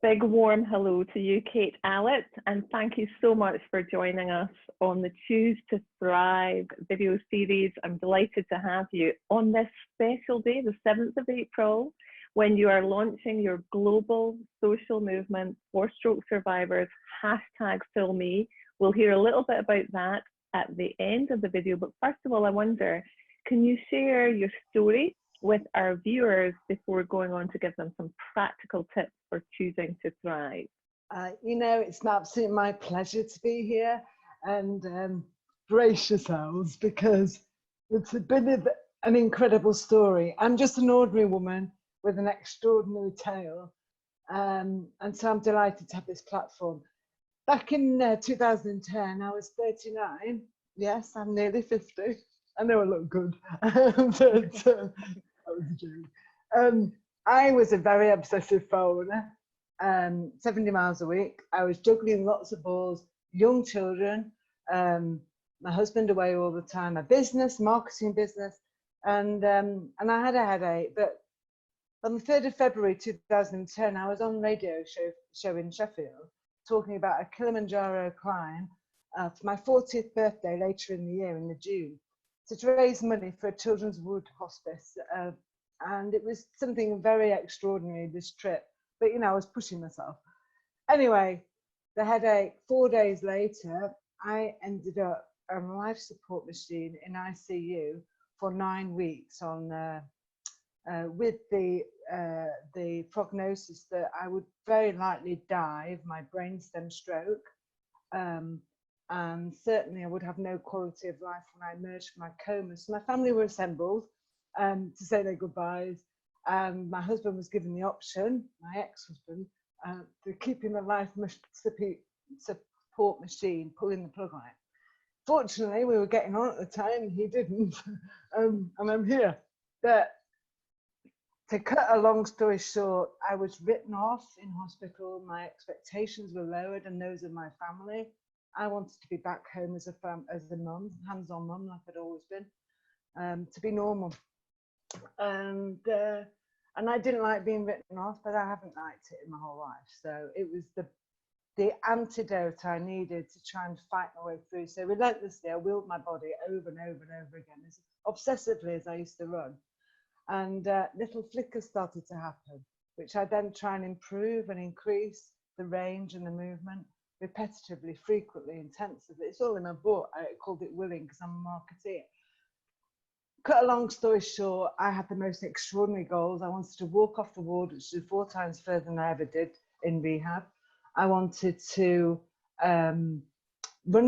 Big warm hello to you, Kate Allett, and thank you so much for joining us on the Choose to Thrive video series. I'm delighted to have you on this special day, the 7th of April, when you are launching your global social movement for stroke survivors, #FillMe. We'll hear a little bit about that at the end of the video, but first of all, I wonder, can you share your story with our viewers before going on to give them some practical tips for choosing to thrive? It's absolutely my pleasure to be here, and brace yourselves because it's been an incredible story. I'm just an ordinary woman with an extraordinary tale, and so I'm delighted to have this platform. Back in 2010, I was 39. Yes, I'm nearly 50. I know I look good, but that was a joke. I was a very obsessive phoner, 70 miles a week. I was juggling lots of balls, young children, my husband away all the time, my business, marketing business, and I had a headache. But on the 3rd of February 2010, I was on a radio show in Sheffield talking about a Kilimanjaro climb for my 40th birthday later in the year, in the June, to raise money for a Children's Wood Hospice. And it was something very extraordinary, this trip. But, I was pushing myself. Anyway, the headache, 4 days later, I ended up on a life support machine in ICU for 9 weeks with the prognosis that I would very likely die of my brainstem stroke. And certainly I would have no quality of life when I emerged from my coma. So my family were assembled to say their goodbyes. My husband was given the option, my ex-husband, to keep him a life support machine, pulling the plug on it. Fortunately, we were getting on at the time and he didn't, and I'm here. But to cut a long story short, I was written off in hospital. My expectations were lowered and those of my family. I wanted to be back home as a mum, hands-on mum, like I'd always been, to be normal. And I didn't like being written off, but I haven't liked it in my whole life. So it was the antidote I needed to try and fight my way through. So relentlessly, I willed my body over and over and over again, as obsessively as I used to run. And little flickers started to happen, which I then try and improve and increase the range and the movement repetitively, frequently, intensively. It's all in my book. I called it Willing because I'm a marketeer. Cut a long story short, I had the most extraordinary goals. I wanted to walk off the ward, which is 4 times further than I ever did in rehab. I wanted to run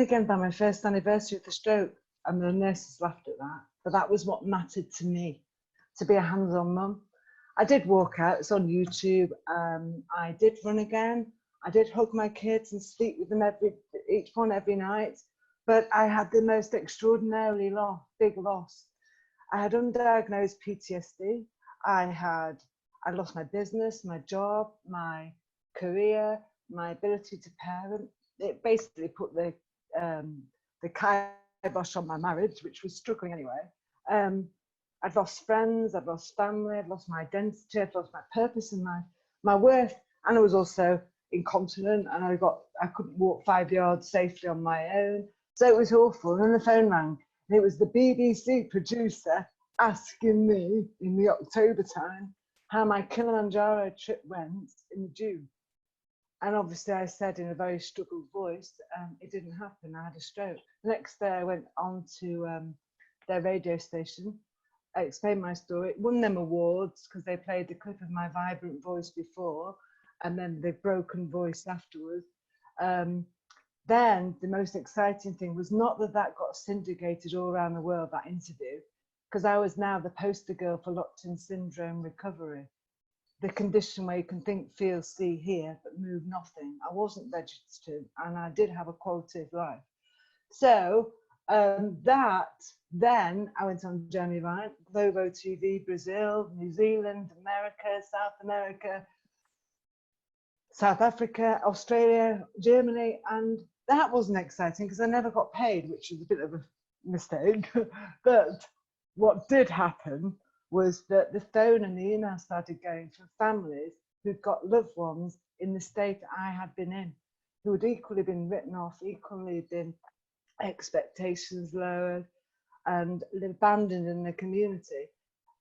again by my first anniversary of the stroke, and the nurses laughed at that. But that was what mattered to me, to be a hands-on mum. I did walk out, it's on YouTube. I did run again. I did hug my kids and sleep with them each one every night. But I had the most extraordinarily big loss. I had undiagnosed PTSD. I lost my business, my job, my career, my ability to parent. It basically put the kibosh on my marriage, which was struggling anyway. I'd lost friends, I'd lost family, I'd lost my identity, I'd lost my purpose and my worth. And I was also incontinent, and I couldn't walk 5 yards safely on my own. So it was awful. And then the phone rang. And it was the BBC producer asking me in the October time how my Kilimanjaro trip went in June. And obviously I said in a very struggled voice, it didn't happen, I had a stroke. The next day I went on to their radio station. I explained my story, won them awards because they played the clip of my vibrant voice before and then the broken voice afterwards. Then the most exciting thing was not that got syndicated all around the world, that interview, because I was now the poster girl for locked-in syndrome recovery, the condition where you can think, feel, see, hear, but move nothing. I wasn't registered and I did have a quality of life. So then I went on Journey Right, Globo TV, Brazil, New Zealand, America, South Africa, Australia, Germany, and that wasn't exciting because I never got paid, which was a bit of a mistake. But what did happen was that the phone and the email started going from families who'd got loved ones in the state I had been in, who had equally been written off, equally been expectations lowered and abandoned in the community.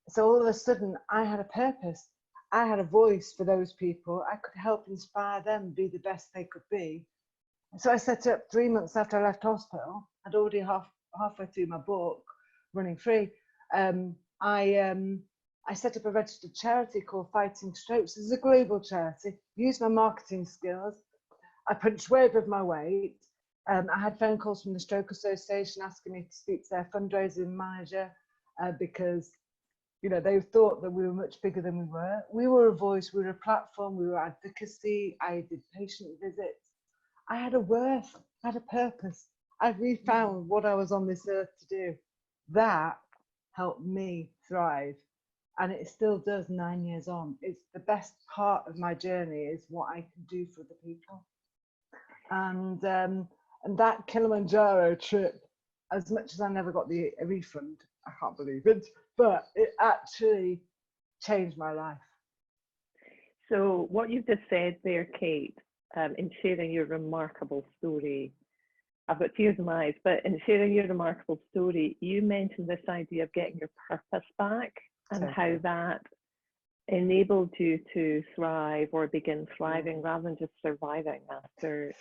So all of a sudden, I had a purpose. I had a voice for those people. I could help inspire them be the best they could be. So I set up 3 months after I left hospital. I'd already halfway through my book, Running Free. I set up a registered charity called Fighting Strokes. It's a global charity. Used my marketing skills. I punched way above my weight. I had phone calls from the Stroke Association asking me to speak to their fundraising manager because, you know, they thought that we were much bigger than we were. We were a voice, we were a platform, we were advocacy. I did patient visits. I had a worth, I had a purpose. I refound what I was on this earth to do. That helped me thrive. And it still does 9 years on. It's the best part of my journey is what I can do for the people. And that Kilimanjaro trip, as much as I never got a refund, I can't believe it, but it actually changed my life. So what you've just said there, Kate, in sharing your remarkable story, I've got tears in my eyes, but in sharing your remarkable story, you mentioned this idea of getting your purpose back and how that enabled you to thrive or begin thriving rather than just surviving after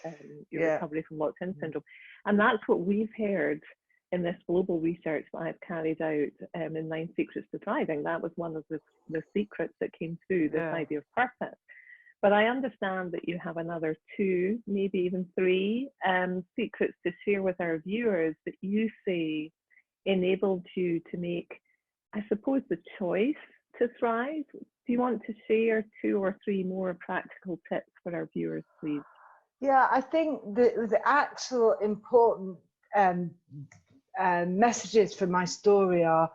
your recovery from locked-in syndrome. And that's what we've heard in this global research that I've carried out in 9 Secrets to Thriving. That was one of the secrets that came through, this idea of purpose. But I understand that you have another 2, maybe even 3 secrets to share with our viewers that you say enabled you to make, I suppose, the choice to thrive. Do you want to share 2 or 3 more practical tips for our viewers, please? Yeah, I think the actual important messages from my story are,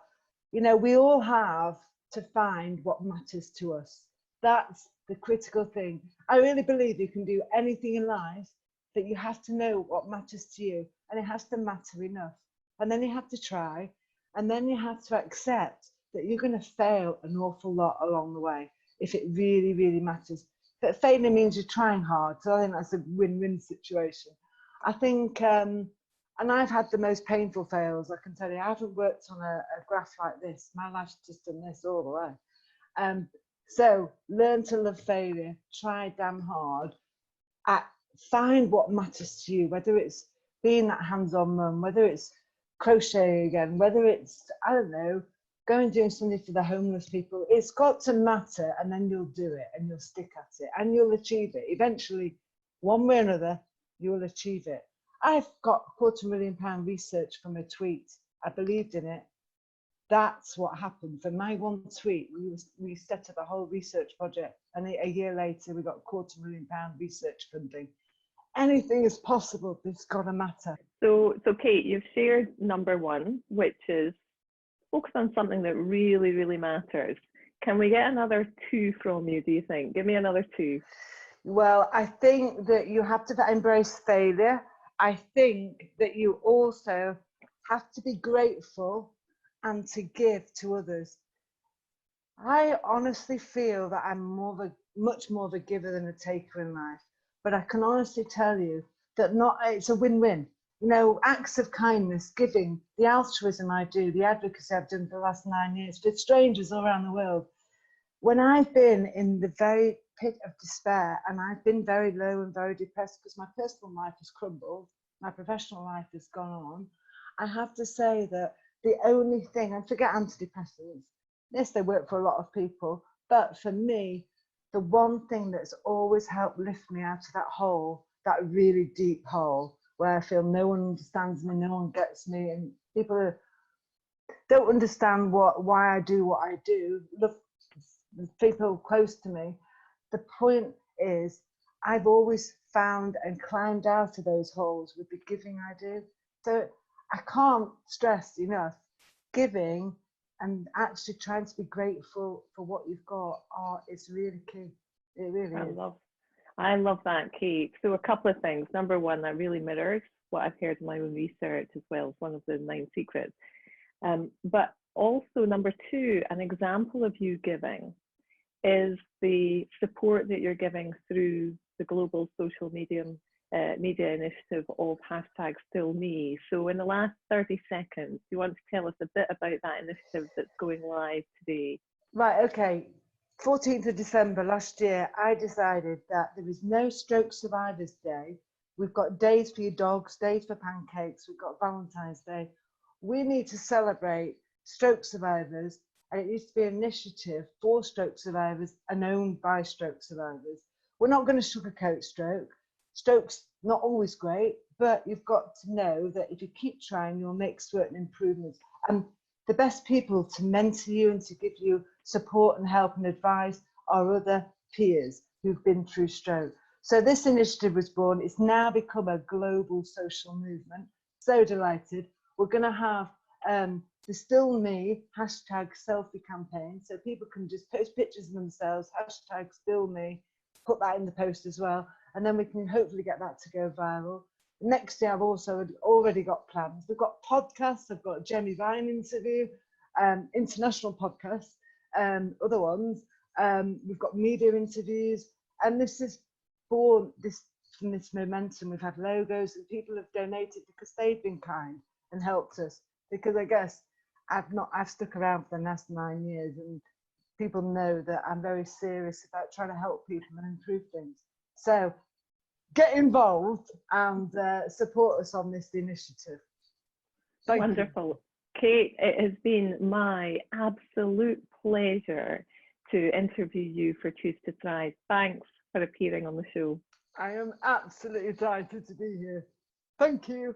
you know, we all have to find what matters to us. That's the critical thing. I really believe you can do anything in life, but you have to know what matters to you, and it has to matter enough. And then you have to try, and then you have to accept that you're going to fail an awful lot along the way if it really, really matters. But failing means you're trying hard. So I think that's a win-win situation. I think, and I've had the most painful fails, I can tell you. I haven't worked on a graph like this. My life's just done this all the way. So learn to love failure, try damn hard, find what matters to you, whether it's being that hands-on mum, whether it's crocheting again, whether it's, I don't know, go and do something for the homeless people. It's got to matter, and then you'll do it and you'll stick at it and you'll achieve it. Eventually, one way or another, you will achieve it. I've got £250,000 research from a tweet. I believed in it. That's what happened. From my one tweet, we set up a whole research project, and a year later, we got £250,000 research funding. Anything is possible, but it's got to matter. So Kate, you've shared number 1, which is focus on something that really, really matters. Can we get another 2 from you, do you think? Give me another 2. Well, I think that you have to embrace failure. I think that you also have to be grateful and to give to others. I honestly feel that I'm much more of a giver than a taker in life. But I can honestly tell you that it's a win-win. You know, acts of kindness, giving, the altruism I do, the advocacy I've done for the last 9 years for strangers all around the world. When I've been in the very pit of despair, and I've been very low and very depressed because my personal life has crumbled, my professional life has gone on, I have to say that the only thing, and forget antidepressants, yes, they work for a lot of people, but for me, the one thing that's always helped lift me out of that hole, that really deep hole, where I feel no one understands me, no one gets me, and people don't understand why I do what I do. Look, people close to me. The point is, I've always found and climbed out of those holes with the giving I do. So I can't stress enough, giving and actually trying to be grateful for what you've got is really key. It really is. I love that, Kate. So a couple of things. Number 1, that really mirrors what I've heard in my own research as well as one of the 9 secrets. But also number 2, an example of you giving is the support that you're giving through the global social media initiative of hashtag Still Me. So in the last 30 seconds, do you want to tell us a bit about that initiative that's going live today? Right, okay. 14th of December last year, I decided that there is no Stroke Survivors Day. We've got days for your dogs, days for pancakes, we've got Valentine's Day. We need to celebrate stroke survivors, and it needs to be an initiative for stroke survivors and owned by stroke survivors. We're not going to sugarcoat stroke. Stroke's not always great, but you've got to know that if you keep trying, you'll make certain improvements. And the best people to mentor you and to give you support and help and advice are other peers who've been through stroke. So this initiative was born. It's now become a global social movement. So delighted. We're going to have the Still Me hashtag selfie campaign. So people can just post pictures of themselves, hashtag Still Me, put that in the post as well. And then we can hopefully get that to go viral. Next year, I've also already got plans. We've got podcasts. I've got a Jenny Vine interview, international podcasts, other ones. We've got media interviews. And this is born from this momentum. We've had logos and people have donated because they've been kind and helped us. Because I guess I've stuck around for the last 9 years, and people know that I'm very serious about trying to help people and improve things. So get involved and support us on this initiative. Thank Wonderful. You. Kate, it has been my absolute pleasure to interview you for Choose to Thrive. Thanks for appearing on the show. I am absolutely delighted to be here. Thank you.